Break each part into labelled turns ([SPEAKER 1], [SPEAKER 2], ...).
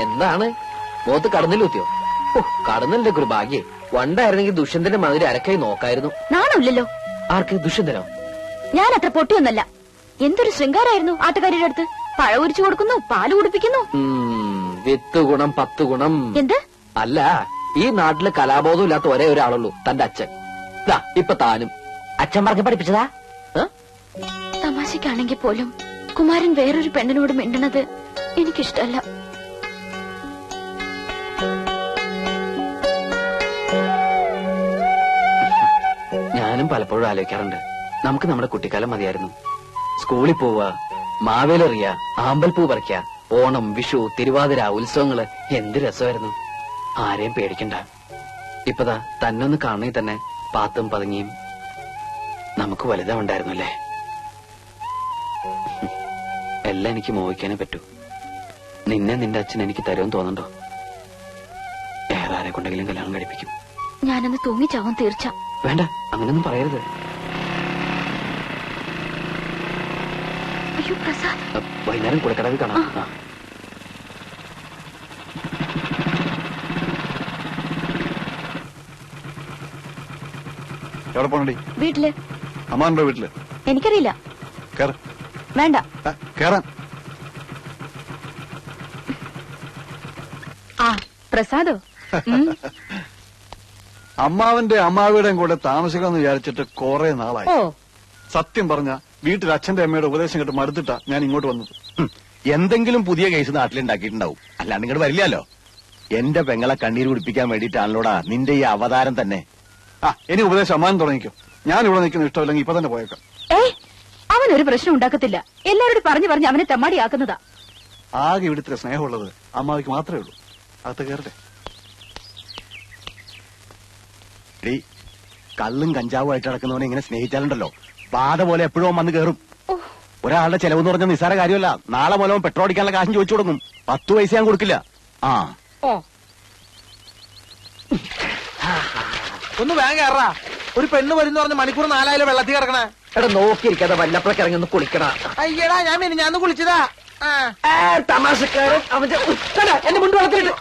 [SPEAKER 1] എന്താണ് മുഖത്ത് കടന്നിലൂത്തിയോ? കടന്നലിന്റെ ഒരു ഭാഗ്യേ. വണ്ടായിരുന്നെങ്കിൽ ദുഷ്യന്തന്റെ മതിരി അരക്കായി നോക്കായിരുന്നു.
[SPEAKER 2] നാണമില്ലല്ലോ.
[SPEAKER 1] ആർക്ക്? ദുഷ്യന്തനോ?
[SPEAKER 2] ഞാൻ അത്ര പൊട്ടിയൊന്നല്ല. എന്തൊരു ശൃംഗാരായിരുന്നു ആട്ടുകാരുടെ അടുത്ത്. പഴം ഉരിച്ചു കൊടുക്കുന്നു, പാല് കുടിപ്പിക്കുന്നു.
[SPEAKER 1] 8 ഗുണം 10 ഗുണം.
[SPEAKER 2] എന്ത്?
[SPEAKER 1] അല്ല, ഈ നാട്ടില് കലാബോധം ഇല്ലാത്ത ഒരേ ഒരാളുള്ളൂ, തന്റെ അച്ഛൻ. ഇപ്പൊ താനും അച്ഛൻ പറഞ്ഞ് പഠിപ്പിച്ചതാ.
[SPEAKER 2] തമാശക്കാണെങ്കിൽ പോലും കുമാരൻ വേറൊരു പെണ്ണിനോട് മിണ്ടണത് എനിക്കിഷ്ടല്ല.
[SPEAKER 1] ഞാനും പലപ്പോഴും ആലോചിക്കാറുണ്ട്, നമുക്ക് നമ്മുടെ കുട്ടിക്കാലം മതിയായിരുന്നു. സ്കൂളിൽ പോവുക, മാവേലെറിയ, ആമ്പൽപ്പൂ പറിക്ക, ഓണം, വിഷു, തിരുവാതിര, ഉത്സവങ്ങള് എന്ത് രസമായിരുന്നു. ആരെയും പേടിക്കണ്ട. ഇപ്പതാ തന്നൊന്ന് കാണണേ തന്നെ പാത്തും പതുങ്ങിയും നമുക്ക് വലുതാവുണ്ടായിരുന്നു അല്ലേ. എല്ലാം എനിക്ക് മോഹിക്കാനേ പറ്റൂ. നിന്നെ നിന്റെ അച്ഛൻ എനിക്ക് തരുമെന്ന് തോന്നുന്നുണ്ടോ? വേറെ ആരെ കൊണ്ടെങ്കിലും കല്യാണം കഴിപ്പിക്കും.
[SPEAKER 2] ഞാനൊന്ന് തൂങ്ങിച്ചാവാൻ തീർച്ച.
[SPEAKER 1] വേണ്ട, അങ്ങനൊന്നും പറയരുത്.
[SPEAKER 2] അയ്യോ പ്രസാദ്,
[SPEAKER 1] വൈകുന്നേരം കുളക്കടവിൽ കാണാം.
[SPEAKER 3] എവിടെ പോണടി?
[SPEAKER 2] വീട്ടില്.
[SPEAKER 3] അമ്മാന്റെ വീട്ടില്?
[SPEAKER 2] എനിക്കറിയില്ല. വേണ്ട
[SPEAKER 3] കേറാൻ.
[SPEAKER 2] പ്രസാദോ?
[SPEAKER 3] അമ്മാവന്റെ അമ്മാവിയുടെയും കൂടെ താമസിക്കാമെന്ന് വിചാരിച്ചിട്ട് കുറെ നാളായി. സത്യം പറഞ്ഞ വീട്ടിൽ അച്ഛന്റെ അമ്മയുടെ ഉപദേശം കേട്ട് മടുത്തിട്ടാ ഞാൻ ഇങ്ങോട്ട് വന്നത്.
[SPEAKER 4] എന്തെങ്കിലും പുതിയ കേസ് നാട്ടിലുണ്ടാക്കിയിട്ടുണ്ടാവും, അല്ലാണ്ട് ഇങ്ങോട്ട് വരില്ലല്ലോ. എന്റെ പെങ്ങളെ കണ്ണീര് കുടിപ്പിക്കാൻ വേണ്ടിയിട്ടാണല്ലോടാ നിന്റെ ഈ അവതാരം തന്നെ.
[SPEAKER 3] ഇനി ഉപദേശം അമ്മാവൻ തുടങ്ങിക്കോ. ഞാൻ ഇവിടെ നിൽക്കുന്ന ഇഷ്ടമില്ലെങ്കിൽ ഇപ്പൊ തന്നെ പോയേക്കാം.
[SPEAKER 2] അവനൊരു പ്രശ്നം ഉണ്ടാക്കത്തില്ല. എല്ലാവരോടും പറഞ്ഞു പറഞ്ഞ് അവനെ തെമ്മാടിയാക്കുന്നതാ.
[SPEAKER 3] ആകെ ഇവിടുത്തെ സ്നേഹമുള്ളത് അമ്മാവിക്ക് മാത്രമേ ഉള്ളൂ. അകത്ത് കയറട്ടെ.
[SPEAKER 4] കള്ളും കഞ്ചാവും ആയിട്ട് നടക്കുന്നവനെ ഇങ്ങനെ സ്നേഹിച്ചാലുണ്ടല്ലോ ബാധ പോലെ എപ്പോഴും വന്ന് കയറും. ഒരാളുടെ ചെലവെന്ന് പറഞ്ഞ നിസ്സാര കാര്യമല്ല. നാളെ മൂലം പെട്രോൾ അടിക്കാനുള്ള കാശും ചോദിച്ചു കൊടുക്കും. 10 പൈസ ഞാൻ കൊടുക്കില്ല.
[SPEAKER 5] ഒന്ന് വേഗം കയറാ. ഒരു പെണ്ണ് വരുന്ന പറഞ്ഞ മണിക്കൂർ 4 വെള്ളത്തിൽ കിടക്കണേ.
[SPEAKER 1] എടാ നോക്കിയിരിക്കാതെ വല്ലപ്പോഴൊക്കെ ഇറങ്ങി ഒന്ന് കുളിക്കണ.
[SPEAKER 5] അയ്യടാ, ഞാൻ കുളിച്ചതാ.
[SPEAKER 1] തമാശക്കാരൻ. എന്നെ മുണ്ട് വളർത്തിട്ട്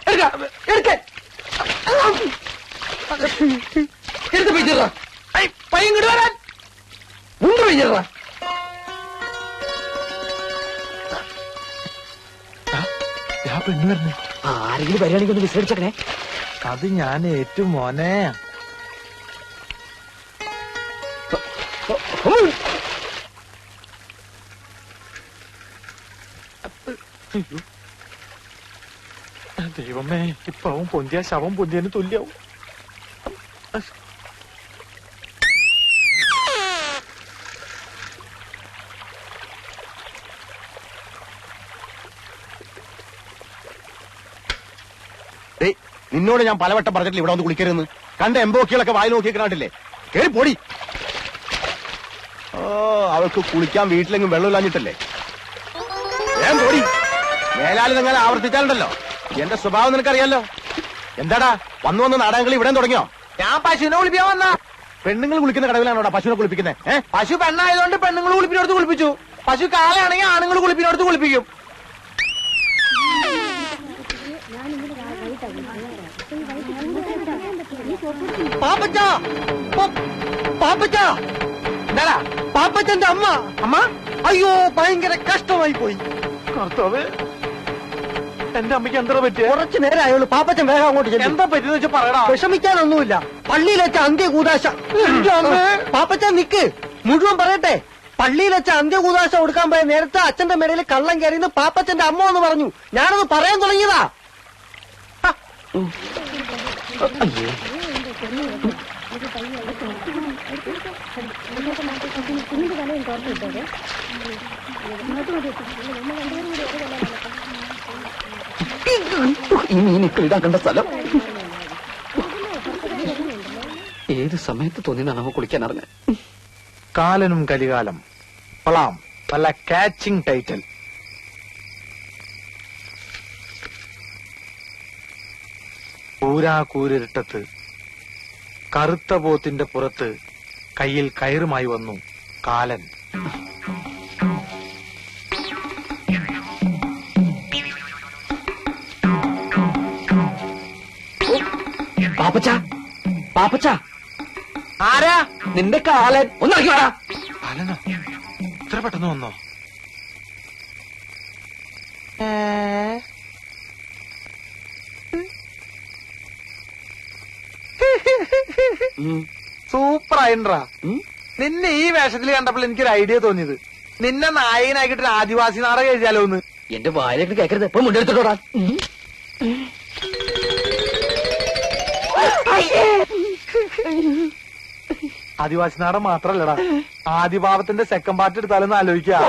[SPEAKER 1] എടുത്ത് പിടിച്ചിട.
[SPEAKER 5] പയ്യൻ ഇങ്ങോട്ട് വരാൻ.
[SPEAKER 1] മുണ്ട് പിടിച്ചിട.
[SPEAKER 5] പെണ്ണ് വരണേ.
[SPEAKER 1] ആരെങ്കിലും വരികയാണെങ്കിൽ ഒന്ന് വിസരിച്ചേ.
[SPEAKER 5] അത് ഞാൻ ഏറ്റവും മോനെ. ദൈവമേ, ഇപ്പൊ അവൻ പൊന്തിയ ശവം പൊന്തിയതിന് തുല്യാവും.
[SPEAKER 4] നിന്നോട് ഞാൻ പലവട്ടം പറഞ്ഞിട്ടില്ല ഇവിടെ വന്ന് കുളിക്കരുതെന്ന്. കണ്ട എംബോക്കികളൊക്കെ വായി നോക്കിക്കണ്ടില്ലേ. കേറി പൊടി. അവൾക്ക് കുളിക്കാൻ വീട്ടിലെങ്കിലും വെള്ളമില്ലാഞ്ഞിട്ടല്ലേ. വേഗം പൊടി. മേലാലി നിങ്ങൾ ആവർത്തിച്ചാലുണ്ടല്ലോ എന്റെ സ്വഭാവം നിനക്കറിയാലോ. എന്താടാ വന്നു വന്ന് നാടകങ്ങൾ ഇവിടെ തുടങ്ങിയോ?
[SPEAKER 5] ഞാൻ പശുവിനെ കുളിപ്പിക്കാൻ വന്ന.
[SPEAKER 4] പെണ്ണുങ്ങൾ കുളിക്കുന്ന കടവിലാണോടാ പശുവിനെ കുളിപ്പിക്കുന്നത്?
[SPEAKER 5] പശു പെണ്ണായതുകൊണ്ട് പെണ്ണുങ്ങൾ കുളിപ്പിനടുത്ത് കുളിപ്പിച്ചു. പശു കാളയാണെങ്കിൽ ആണുങ്ങൾ കുളിപ്പിനടുത്ത് കുളിപ്പിക്കും. എന്താടാ പാപ്പച്ചന്റെ അമ്മ? അയ്യോ, ഭയങ്കര കഷ്ടമായി പോയി. കർത്താവേ, എന്റെ അമ്മയ്ക്ക് എന്താ പറ്റിയ?
[SPEAKER 6] കുറച്ചു നേരമായുള്ളൂ. പാപ്പച്ചൻ വേഗം അങ്ങോട്ട് ചെല്ലും.
[SPEAKER 5] എന്താ പറ്റിയെന്ന് വെച്ചാൽ പറയടാ.
[SPEAKER 6] വിഷമിക്കാനൊന്നുമില്ല. പള്ളിയിൽ വെച്ച അന്ത്യകൂദാശ. പാപ്പച്ചൻ നിക്ക്, മുഴുവൻ പറയട്ടെ. പള്ളിയിൽ വെച്ച അന്ത്യകൂദാശ കൊടുക്കാൻ പോയ നേരത്തെ അച്ഛന്റെ മേടയിൽ കള്ളം കയറിയെന്ന് പാപ്പച്ചന്റെ അമ്മ എന്ന് പറഞ്ഞു. ഞാനത് പറയാൻ തുടങ്ങിയതാ.
[SPEAKER 1] ഈ മീനിക്കൾ ഇടാൻ കണ്ട സ്ഥലം. ഏത് സമയത്ത് തോന്നിയതാണ് അവ കുളിക്കാൻ ഇറങ്ങാൻ.
[SPEAKER 5] കാലനും കലികാലം കൊള്ളാം. നല്ല കാച്ചിങ് ടൈറ്റിൽ. കൂരാകൂരിട്ടത്ത് കറുത്ത പോത്തിന്റെ പുറത്ത് കയ്യിൽ കയറുമായി വന്നു കാലൻ.
[SPEAKER 1] പാപ്പച്ച പാപ്പച്ച
[SPEAKER 5] ആരാ?
[SPEAKER 1] നിന്റെ കാലൻ ഒന്നിറക്കി വേടാ.
[SPEAKER 5] അലനോ ഇത്ര പെട്ടെന്ന് വന്നോ? സൂപ്പർ ആയിട്ടാ. നിന്നെ ഈ വേഷത്തിൽ കണ്ടപ്പോൾ എനിക്കൊരു ഐഡിയ തോന്നിയത്, നിന്നെ നായകനാക്കിട്ട് ഒരു ആദിവാസി നാടകം എഴുതിയാലോ എന്ന്.
[SPEAKER 1] എന്റെ വായിലേക്ക് കേക്കരുത്. ഇപ്പൊ മുണ്ടെടുത്തോടാ.
[SPEAKER 5] ആദിവാസി നാടകം മാത്രല്ലടാ, ആദിഭാവത്തിന്റെ സെക്കൻഡ് പാർട്ട് എടുത്താലെന്ന് ആലോചിക്കാ.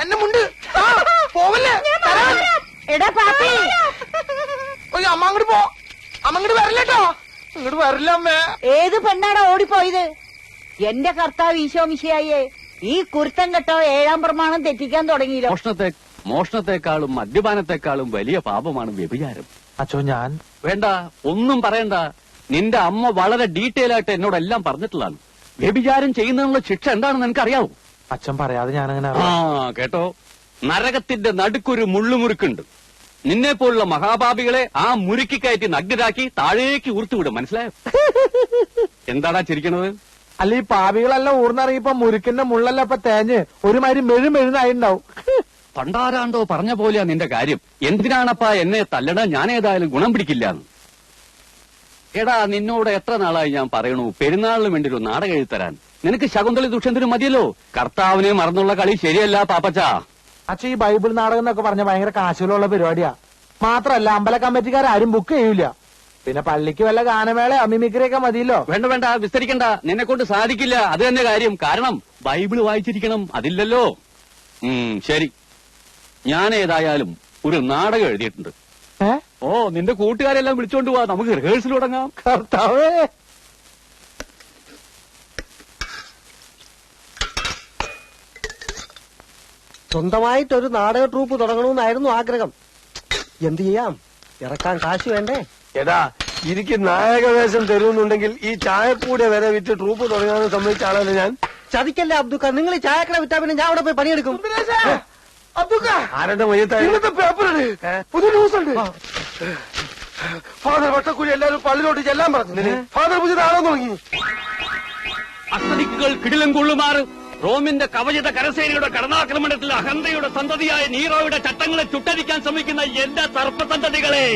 [SPEAKER 5] എന്നെ മുണ്ട് പോവല്ലേ?
[SPEAKER 2] എടാ പാപ്പി,
[SPEAKER 5] അമ്മ അങ്ങോട്ട് പോ. അമ്മ അങ്ങോട്ട് വരില്ലേട്ടോ. ഇങ്ങോട്ട് വരില്ല അമ്മേ.
[SPEAKER 7] ഏത് പെണ്ണാണ് ഓടിപ്പോയത്? എന്റെ കർത്താവ് ഈശോ മിശിഹായെ, ഈ കുരുത്തം കെട്ടോ 7-ാം പ്രമാണം തെറ്റിക്കാൻ തുടങ്ങിയല്ലോ.
[SPEAKER 8] മോഷണത്തെക്കാളും മദ്യപാനത്തെക്കാളും വലിയ പാപമാണ് വ്യഭിചാരം.
[SPEAKER 5] അച്ചോ ഞാൻ
[SPEAKER 8] വേണ്ട, ഒന്നും പറയണ്ട. നിന്റെ അമ്മ വളരെ ഡീറ്റെയിൽ ആയിട്ട് എന്നോടെല്ലാം പറഞ്ഞിട്ടുള്ളതാണ്. വ്യഭിചാരം ചെയ്യുന്നതിനുള്ള ശിക്ഷ എന്താണെന്ന് എനിക്കറിയാവൂ.
[SPEAKER 5] അച്ഛൻ പറയാതെ ഞാനങ്ങനെ
[SPEAKER 8] ആ കേട്ടോ, നരകത്തിന്റെ നടുക്കൊരു മുള്ളുമുറുക്കുണ്ട്. നിന്നെ പോലുള്ള മഹാപാപികളെ ആ മുരുക്കി കയറ്റി നഗ്നരാക്കി താഴേക്ക് ഊർത്തുവിടും. മനസ്സിലായോ? എന്താടാ ചിരിക്കണത്?
[SPEAKER 5] അല്ല, ഈ പാപികളെല്ലാം ഊർന്നിറങ്ങിയപ്പോ മുരുക്കിന്റെ മുള്ളല്ല ഇപ്പൊ തേഞ്ഞ് ഒരുമാതിരി മെഴുമെഴുന്നായിണ്ടാവും.
[SPEAKER 8] പണ്ടാരാണ്ടോ പറഞ്ഞ പോലെയാ നിന്റെ കാര്യം. എന്തിനാണപ്പാ എന്നെ തല്ലണ? ഞാൻ ഏതായാലും ഗുണം പിടിക്കില്ല. എടാ, നിന്നോട് എത്ര നാളായി ഞാൻ പറയണു പെരുന്നാളിന് വേണ്ടി ഒരു നാടകം എഴുതരാൻ. നിനക്ക് ശകുന്തളി ദുഷ്യന്തനും മതിയല്ലോ. കർത്താവിനെ മറന്നുള്ള കളി ശരിയല്ല പാപ്പച്ച.
[SPEAKER 5] അച്ഛൻ ഈ ബൈബിൾ നാടകം എന്നൊക്കെ പറഞ്ഞ ഭയങ്കര കാശുകളുള്ള പരിപാടിയാ. മാത്രല്ല അമ്പല കമ്മിറ്റിക്കാരും ബുക്ക് ചെയ്യൂല. പിന്നെ പള്ളിക്ക് വല്ല ഗാനമേള മിമിക്രിയൊക്കെ മതിയല്ലോ.
[SPEAKER 8] വേണ്ട വേണ്ട, വിസ്തരിക്കണ്ട. നിന്നെ കൊണ്ട് സാധിക്കില്ല. അത് തന്നെ കാര്യം. കാരണം ബൈബിള് വായിച്ചിരിക്കണം. അതില്ലല്ലോ. ശരി, ഞാൻ ഏതായാലും ഒരു നാടകം എഴുതിയിട്ടുണ്ട്. ഓ, നിന്റെ കൂട്ടുകാരെല്ലാം വിളിച്ചോണ്ട് പോവാ. നമുക്ക് റിഹേഴ്സൽ തുടങ്ങാം.
[SPEAKER 5] കർത്താവേ,
[SPEAKER 6] സ്വന്തമായിട്ടൊരു നാടക ട്രൂപ്പ് തുടങ്ങണമെന്നായിരുന്നു ആഗ്രഹം. എന്ത് ചെയ്യാം, ഇറക്കാൻ കാശ് വേണ്ടേ?
[SPEAKER 4] എടാ, എനിക്ക് നായകവേഷം തരുന്നുണ്ടെങ്കിൽ ഈ ചായക്കൂടെ വരെ വിറ്റ് ട്രൂപ്പ് തുടങ്ങാൻ സമ്മതിച്ച ആളല്ലേ ഞാൻ.
[SPEAKER 6] ചതിക്കല്ലേ അബ്ദുക്ക, നിങ്ങൾ ഈ ചായക്കട വിറ്റാ പിന്നെ ഞാൻ അവിടെ പോയി പണിയെടുക്കും.
[SPEAKER 4] ആരുടെ മയ്യത്തായി പേപ്പറാണ്, പുതിയ ന്യൂസ് ഉണ്ട്. ഫാദർ വട്ടക്കുഴി എല്ലാവരും പള്ളിയിലോട്ട് ചെല്ലാൻ പറഞ്ഞു. ഫാദർ പുതിയ നാളെ തുടങ്ങി.
[SPEAKER 8] അസ്തദിക്കുകൾ കിടിലം കൊള്ളുമാറ് റോമിന്റെ കവചിത കരസേനയുടെ കടന്നാക്രമണത്തിൽ അഹന്തയുടെ സന്തതിയായ നീറോയുടെ ചട്ടങ്ങളെ ചുട്ടരിക്കാൻ ശ്രമിക്കുന്ന എന്റെ സർപ്പസന്തതികളെ,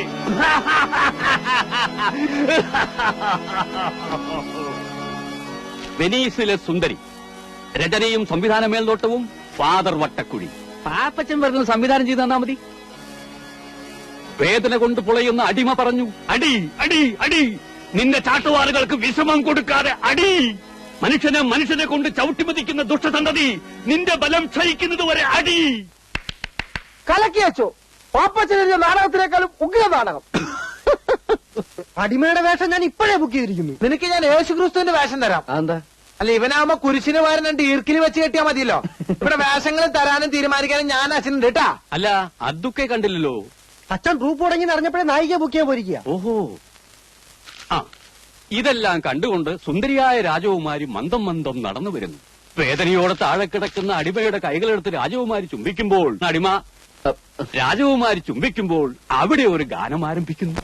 [SPEAKER 8] വെനീസിലെ സുന്ദരി, രചനയും സംവിധാന മേൽനോട്ടവും ഫാദർ വട്ടക്കുഴി. പാപ്പച്ചൻ വരുന്ന സംവിധാനം ചെയ്ത് തന്നാ മതി. വേദന കൊണ്ട് പുളയുന്ന അടിമ പറഞ്ഞു, അടി അടി അടി. നിന്റെ ചാട്ടുവാറുകൾക്ക് വിശ്രമം കൊടുക്കാതെ അടി. മനുഷ്യനെ കൊണ്ട് ചവിട്ടിമതിക്കുന്ന ദുഷ്ടസന്തതി, നിന്റെ ബലം ക്ഷയിക്കുന്നത് വരെ അടി.
[SPEAKER 5] കലക്കി വെച്ചോ. പാപ്പച്ചനെഴുതിയ നാടകത്തിനേക്കാളും ഉഗ്ര നാടകം.
[SPEAKER 6] അടിമയുടെ വേഷം ഞാൻ ഇപ്പോഴേ ബുക്ക് ചെയ്തിരിക്കുന്നു.
[SPEAKER 5] നിനക്ക് ഞാൻ യേശുക്രിസ്തുവിന്റെ വേഷം തരാം.
[SPEAKER 1] അതെന്താ?
[SPEAKER 5] അല്ല, ഇവനാവുമ്പോ കുരിശിന് പകരം ഈർക്കിൽ വെച്ച് കെട്ടിയാ മതിയല്ലോ. ഇവിടെ വേഷങ്ങൾ തരാനും തീരുമാനിക്കാനും ഞാൻ അച്ഛനുണ്ട് കേട്ടാ.
[SPEAKER 8] അല്ല, അതൊക്കെ കണ്ടില്ലല്ലോ.
[SPEAKER 6] അച്ഛൻ ട്രൂപ്പ് തുടങ്ങി അറിഞ്ഞപ്പോഴേ നായിക ബുക്ക് ചെയ്യാൻ പോയിരിക്കുക.
[SPEAKER 8] ഓഹോ. ആ, ഇതെല്ലാം കണ്ടുകൊണ്ട് സുന്ദരിയായ രാജകുമാരി മന്ദം മന്ദം നടന്നു വരുന്നു. വേദനയോടെ താഴെ കിടക്കുന്ന അടിമയുടെ കൈകളെടുത്ത് രാജകുമാരി ചുംബിക്കുമ്പോൾ, രാജകുമാരി ചുംബിക്കുമ്പോൾ അവിടെ ഒരു ഗാനം ആരംഭിക്കുന്നു.